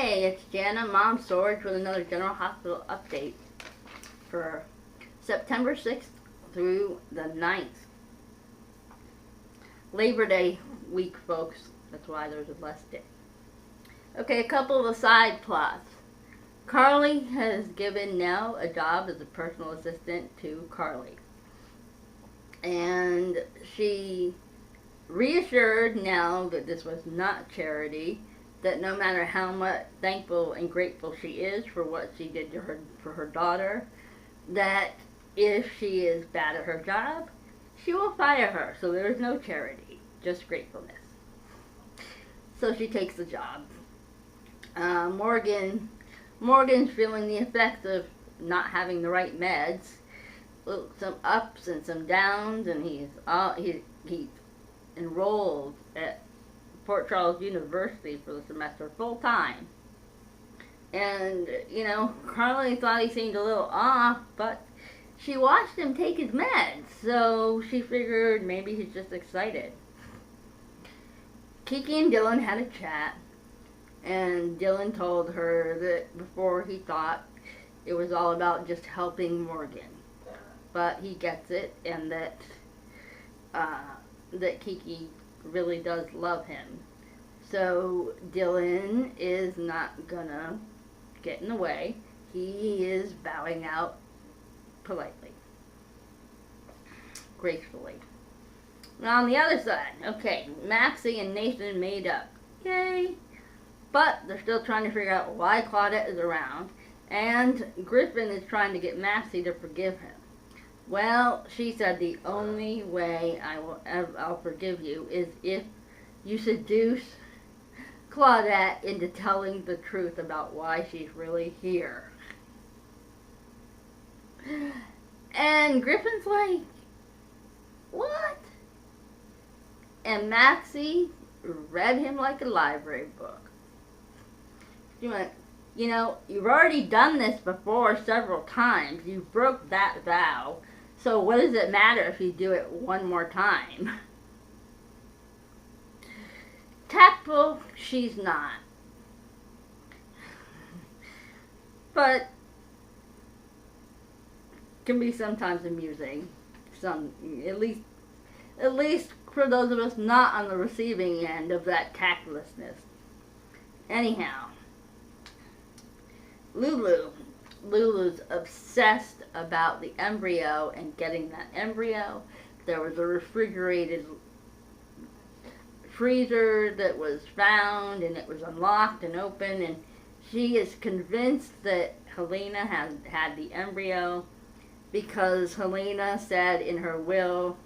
Hey, it's Jana, Mom Sorge with another General Hospital update for September 6th through the 9th. Labor Day week, folks. That's why there's a less day. Okay, a couple of the side plots. Carly has given Nell a job as a personal assistant to Carly. And she reassured Nell that this was not charity, that no matter how much thankful and grateful she is for what she did to her for her daughter, that if she is bad at her job, she will fire her. So there is no charity, just gratefulness. So she takes the job. Morgan's feeling the effects of not having the right meds, some ups and some downs, and he's enrolled at Fort Charles University for the semester full time. And, Carly thought he seemed a little off, but she watched him take his meds, so she figured maybe he's just excited. Kiki and Dylan had a chat, and Dylan told her that before he thought it was all about just helping Morgan. But he gets it, and that Kiki really does love him. So Dylan is not gonna get in the way. He is bowing out politely, gracefully. Now on the other side, okay, Maxie and Nathan made up. Yay! But they're still trying to figure out why Claudette is around, and Griffin is trying to get Maxie to forgive him. Well, she said the only way I'll forgive you is if you seduce Claudette into telling the truth about why she's really here. And Griffin's like, what? And Maxie read him like a library book. She went, you've already done this before several times. You broke that vow. So what does it matter if you do it one more time? Tactful, she's not. But can be sometimes amusing. At least for those of us not on the receiving end of that tactlessness. Anyhow, Lulu's obsessed about the embryo and getting that embryo. There was a refrigerated freezer that was found, and it was unlocked and open, and she is convinced that Helena has had the embryo because Helena said in her will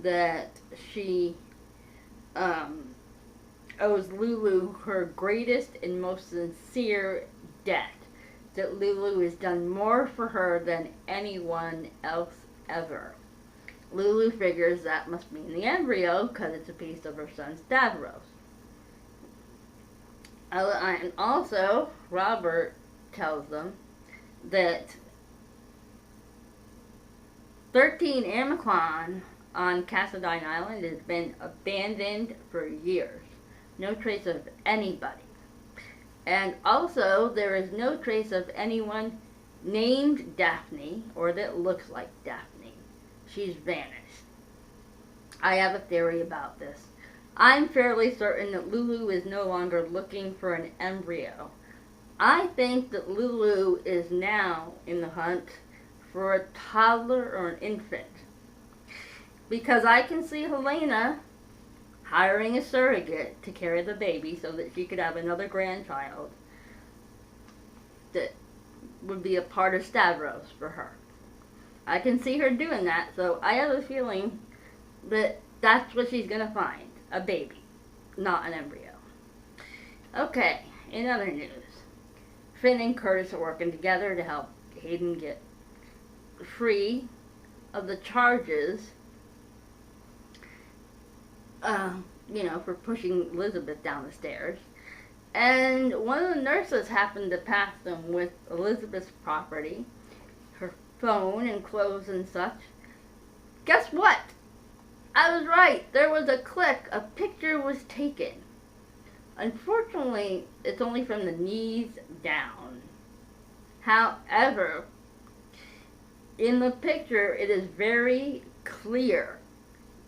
that she owes Lulu her greatest and most sincere debt. That Lulu has done more for her than anyone else ever. Lulu figures that must mean the embryo because it's a piece of her son Stavros. And also, Robert tells them that 13 Amicron on Cassadine Island has been abandoned for years. No trace of anybody. And also, there is no trace of anyone named Daphne or that looks like Daphne. She's vanished. I have a theory about this. I'm fairly certain that Lulu is no longer looking for an embryo. I think that Lulu is now in the hunt for a toddler or an infant. Because I can see Helena hiring a surrogate to carry the baby so that she could have another grandchild that would be a part of Stavros for her. I can see her doing that, so I have a feeling that that's what she's going to find. A baby, not an embryo. Okay, in other news, Finn and Curtis are working together to help Hayden get free of the charges for pushing Elizabeth down the stairs. And one of the nurses happened to pass them with Elizabeth's property, her phone and clothes and such. Guess what? I was right. There was a click. A picture was taken. Unfortunately, it's only from the knees down. However, in the picture, it is very clear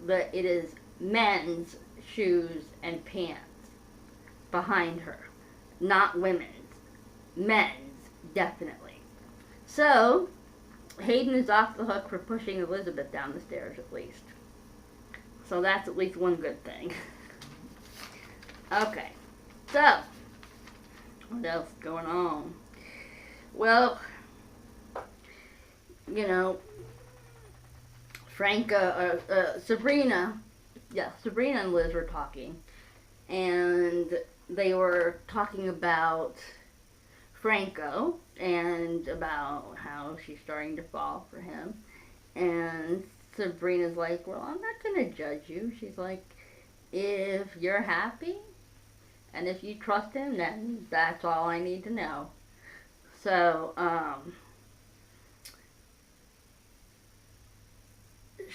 that it is men's shoes and pants behind her, not women's. Men's, definitely. So, Hayden is off the hook for pushing Elizabeth down the stairs, at least. So that's at least one good thing. Okay, so, what else is going on? Well, you know, Sabrina and Liz were talking, and they were talking about Franco and about how she's starting to fall for him. And Sabrina's like, well, I'm not going to judge you. She's like, if you're happy and if you trust him, then that's all I need to know. So,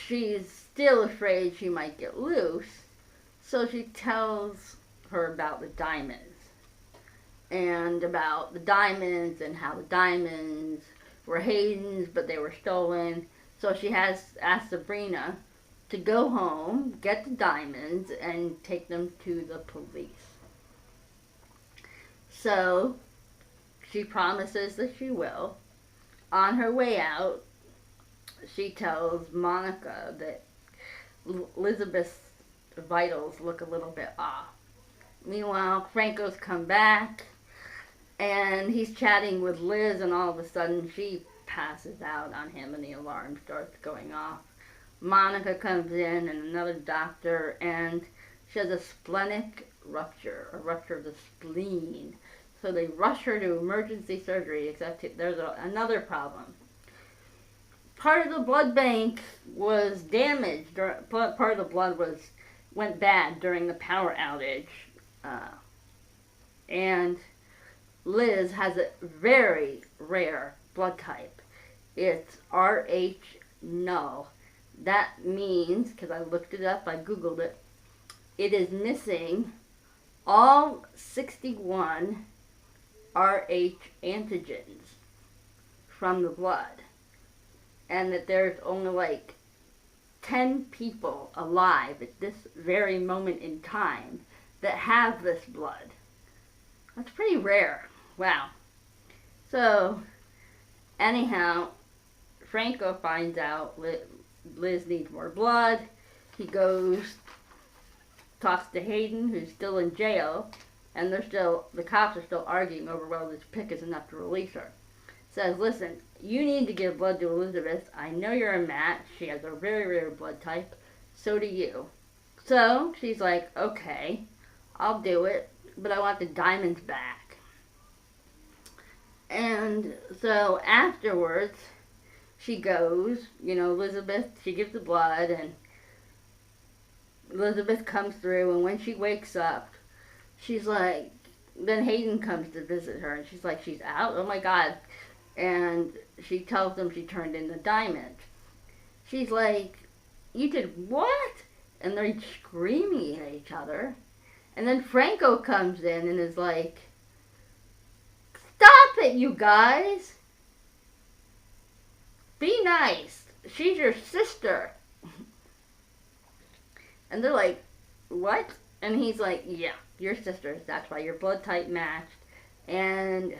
she's still afraid she might get loose, so she tells her about the diamonds. And about the diamonds and how the diamonds were Hayden's, but they were stolen. So she has asked Sabrina to go home, get the diamonds, and take them to the police. So she promises that she will. On her way out, she tells Monica that Elizabeth's vitals look a little bit off. Meanwhile, Franco's come back, and he's chatting with Liz, and all of a sudden she passes out on him, and the alarm starts going off. Monica comes in, and another doctor, and she has a splenic rupture, a rupture of the spleen. So they rush her to emergency surgery, except there's another problem. Part of the blood bank was damaged. Part of the blood went bad during the power outage. And Liz has a very rare blood type. It's RH null. That means, because I looked it up, I googled it, it is missing all 61 RH antigens from the blood. And that there's only like 10 people alive at this very moment in time that have this blood. That's pretty rare. Wow. So, anyhow, Franco finds out Liz needs more blood. He goes, talks to Hayden, who's still in jail, and the cops are still arguing over whether this pick is enough to release her. Says, listen, you need to give blood to Elizabeth. I know you're a match. She has a very rare blood type. So do you. So she's like, okay, I'll do it, but I want the diamonds back. And so afterwards, she goes, Elizabeth, she gives the blood, and Elizabeth comes through, and when she wakes up, she's like, then Hayden comes to visit her, and she's like, she's out? Oh my God. And she tells them she turned in the diamond. She's like, you did what? And they're screaming at each other. And then Franco comes in and is like, stop it, you guys. Be nice. She's your sister. And they're like, what? And he's like, yeah, your sister. That's why your blood type matched. And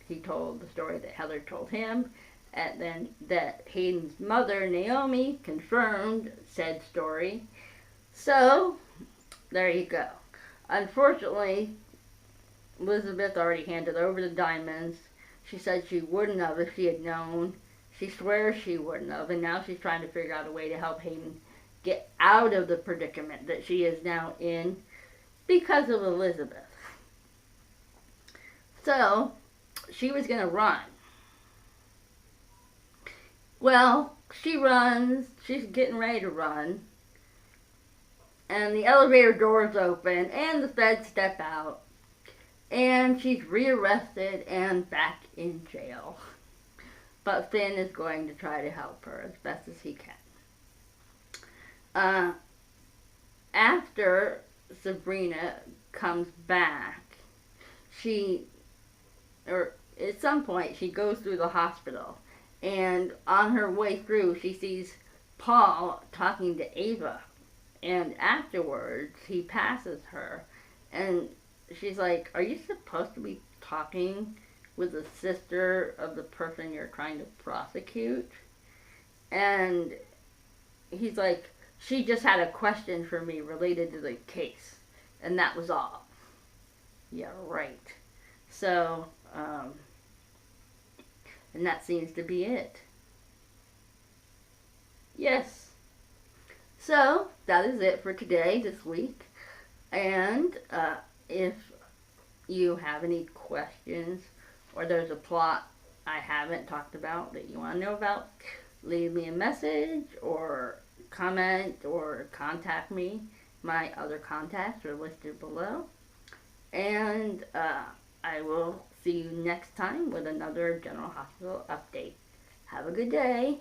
he told the story that Heather told him, and then that Hayden's mother, Naomi, confirmed said story. So, there you go. Unfortunately, Elizabeth already handed over the diamonds. She said she wouldn't have if she had known. She swears she wouldn't have, and now she's trying to figure out a way to help Hayden get out of the predicament that she is now in because of Elizabeth. So, she was going to run. Well, she runs. She's getting ready to run. And the elevator doors open, and the feds step out. And she's rearrested and back in jail. But Finn is going to try to help her as best as he can. After Sabrina comes back, or at some point, she goes through the hospital. And on her way through, she sees Paul talking to Ava. And afterwards, he passes her. And she's like, are you supposed to be talking with the sister of the person you're trying to prosecute? And he's like, she just had a question for me related to the case. And that was all. Yeah, right. So, and that seems to be it. Yes. So, that is it for today, this week. And if you have any questions or there's a plot I haven't talked about that you want to know about, leave me a message or comment or contact me. My other contacts are listed below. And I will see you next time with another General Hospital update. Have a good day.